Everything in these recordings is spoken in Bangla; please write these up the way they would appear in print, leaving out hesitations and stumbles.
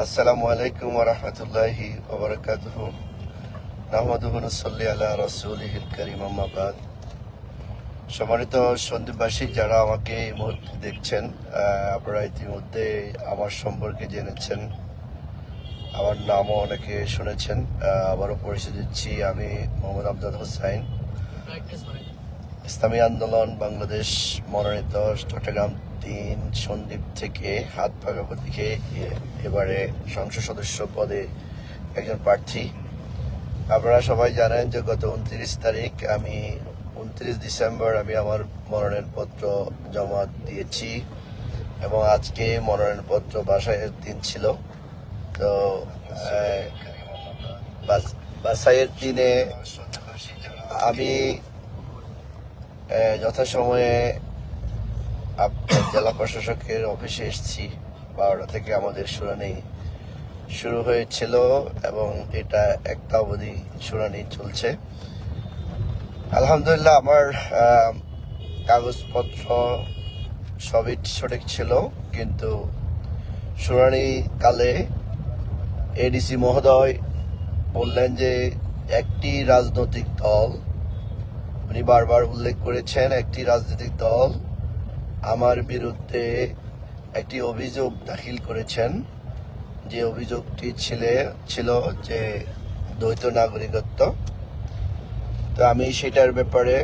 আসসালামু আলাইকুম ওয়া রাহমাতুল্লাহি ওয়া বারাকাতুহু। নাহমাদুহু ওয়া নুসাল্লি আলা রাসূলিহিল কারীম, আম্মা বাদ। সম্মানিত সন্দীপবাসী, যারা আমাকে এই মুহূর্তে দেখছেন, আপনারা ইতিমধ্যে আমার সম্পর্কে জেনেছেন, আমার নামও অনেকে শুনেছেন। আবারও পরিচয় দিচ্ছি, আমি মোহাম্মদ আমজাদ হোসাইন, ইসলামী আন্দোলন বাংলাদেশ মনোনীত চট্টগ্রাম ৩ সন্দ্বীপ থেকে হাত পাকা প্রতীকে এবারে সংসদ সদস্য পদে একজন প্রার্থী। আপনারা সবাই জানেন যে গত 29 ডিসেম্বর আমি আমার মনোনয়নপত্র জমা দিয়েছি এবং আজকে মনোনয়নপত্র বাছাইয়ের দিন ছিল। তো বাছাইয়ের দিনে আমি যথাসময়ে জেলা প্রশাসকের অফিসে এসেছি। 12টা থেকে আমাদের শুনানি শুরু হয়েছিল এবং এটা একটা অবধি শুনানি চলছে। আলহামদুলিল্লাহ, আমার কাগজপত্র সবই সঠিক ছিল, কিন্তু শুনানি কালে এডিসি মহোদয় বললেন যে একটি রাজনৈতিক দল, উনি বারবার উল্লেখ করেছেন, একটি রাজনৈতিক দল আমার বিরুদ্ধে একটি অভিযোগ দাখিল করেছেন, যে অভিযোগটি ছিল যে দ্বৈত নাগরিকত্ব। তো আমি সেটার ব্যাপারে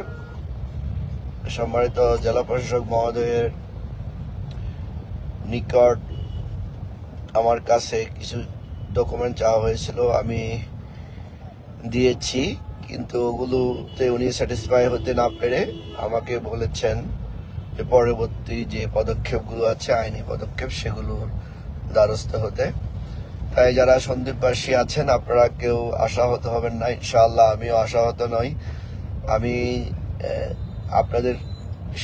সম্মানিত জেলা প্রশাসক মহোদয়ের নিকট আমার কাছে কিছু ডকুমেন্ট চাওয়া হয়েছিল, আমি দিয়েছি, কিন্তু ওগুলোতে উনি স্যাটিসফাই হতে না পেরে আমাকে বলেছেন যে পরবর্তী যে পদক্ষেপগুলো আছে, আইনি পদক্ষেপ, সেগুলোর দ্বারস্থ হতে। তাই যারা সন্দীপবাসী আছেন, আপনারা কেউ আশাহত হবেন না, ইনশাআল্লাহ আমিও আশাহত নই। আমি আপনাদের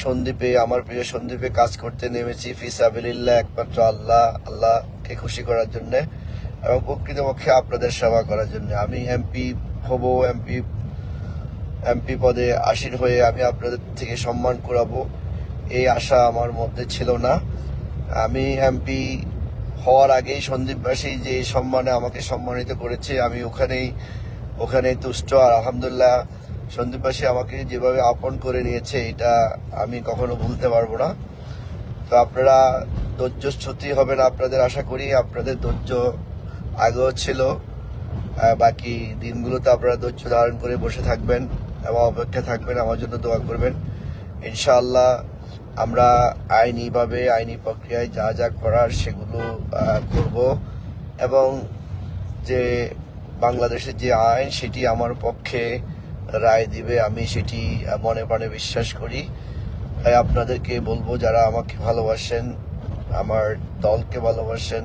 সন্দ্বীপে, আমার প্রিয় সন্দ্বীপে কাজ করতে নেমেছি ফিসাবিলিল্লাহ, একমাত্র আল্লাহকে খুশি করার জন্য এবং প্রকৃতপক্ষে আপনাদের সেবা করার জন্য। আমি এমপি হব, এমপি পদে আসীন হয়ে আমি আপনাদের থেকে সম্মান কুড়াবো, এই আশা আমার মধ্যে ছিল না। আমি এমপি হওয়ার আগেই সন্দীপবাসী যে সম্মানে আমাকে সম্মানিত করেছে, আমি ওখানেই তুষ্ট। আর আলহামদুলিল্লাহ, সন্দীপবাসী আমাকে যেভাবে আপন করে নিয়েছে, এটা আমি কখনো ভুলতে পারবো না। তো আপনারা ধৈর্যচ্যুতি হবেন, আপনাদের আশা করি আপনাদের ধৈর্য আগেও ছিল, বাকি দিনগুলোতে আপনারা ধৈর্য ধারণ করে বসে থাকবেন এবং অপেক্ষা থাকবেন, আমার জন্য দোয়া করবেন। ইনশাআল্লাহ আমরা আইনি প্রক্রিয়ায় যা যা করার সেগুলো করব এবং যে বাংলাদেশের যে আইন, সেটি আমার পক্ষে রায় দিবে, আমি সেটি মনে প্রাণে বিশ্বাস করি। তাই আপনাদেরকে বলবো, যারা আমাকে ভালোবাসেন, আমার দলকে ভালোবাসেন,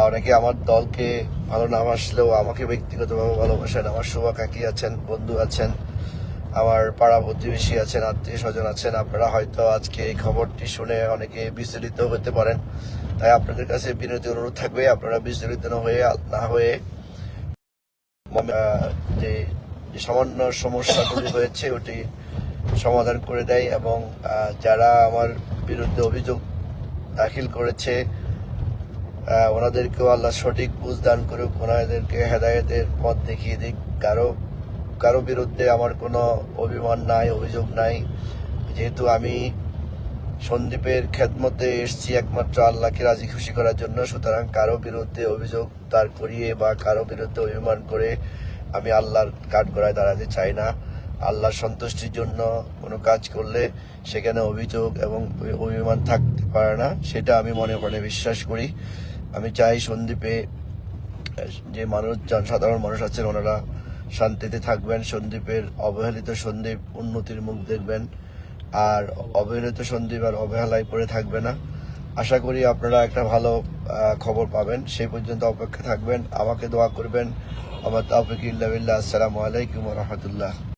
অনেকে আমার দলকে ভালো না বাসলেও আমাকে ব্যক্তিগতভাবে ভালোবাসেন, আমার শুভাকাঙ্ক্ষী আছেন, বন্ধু আছেন, আমার পাড়া প্রতিবেশী আছেন, আত্মীয় স্বজন আছেন, আপনারা হয়তো আজকে এই খবরটি শুনে অনেকে বিচলিত হতে পারেন। তাই আপনাদের কাছে বিনতি অনুরোধ থাকবে, আপনারা বিচলিত না হয়ে যে সামান্য সমস্যাগুলি হয়েছে ওটি সমাধান করে দেয় এবং যারা আমার বিরুদ্ধে অভিযোগ দাখিল করেছে ওনাদেরকেও আল্লাহ সঠিক বুঝ দান করুক, ওনাদেরকে হেদায়েতের পথ দেখিয়ে দিক। কারো বিরুদ্ধে আমার কোনো অভিমান নাই, অভিযোগ নাই, যেহেতু আমি সন্দীপের খেদমতে এসেছি একমাত্র আল্লাহকে রাজি খুশি করার জন্য। সুতরাং কারো বিরুদ্ধে অভিযোগ দাঁড় করিয়ে বা কারো বিরুদ্ধে অভিমান করে আমি আল্লাহর কাঠগড়ায় দাঁড়াতে চাই না। আল্লাহর সন্তুষ্টির জন্য কোনো কাজ করলে সেখানে অভিযোগ এবং অভিমান থাকতে পারে না, সেটা আমি মনে প্রাণে বিশ্বাস করি। আমি চাই সন্দীপে যে সাধারণ মানুষ আছেন, ওনারা শান্তিতে থাকবেন, সন্দীপের অবহেলিত সন্দীপ উন্নতির মুখ দেখবেন, আর অবহেলিত সন্দীপ আর অবহেলায় পড়ে থাকবে না। আশা করি আপনারা একটা ভালো খবর পাবেন, সেই পর্যন্ত অপেক্ষা থাকবেন, আমাকে দোয়া করবেন। আমার তাওফিক ইল্লা বিল্লাহ। আসসালামু আলাইকুম ওয়া রাহমাতুল্লাহ।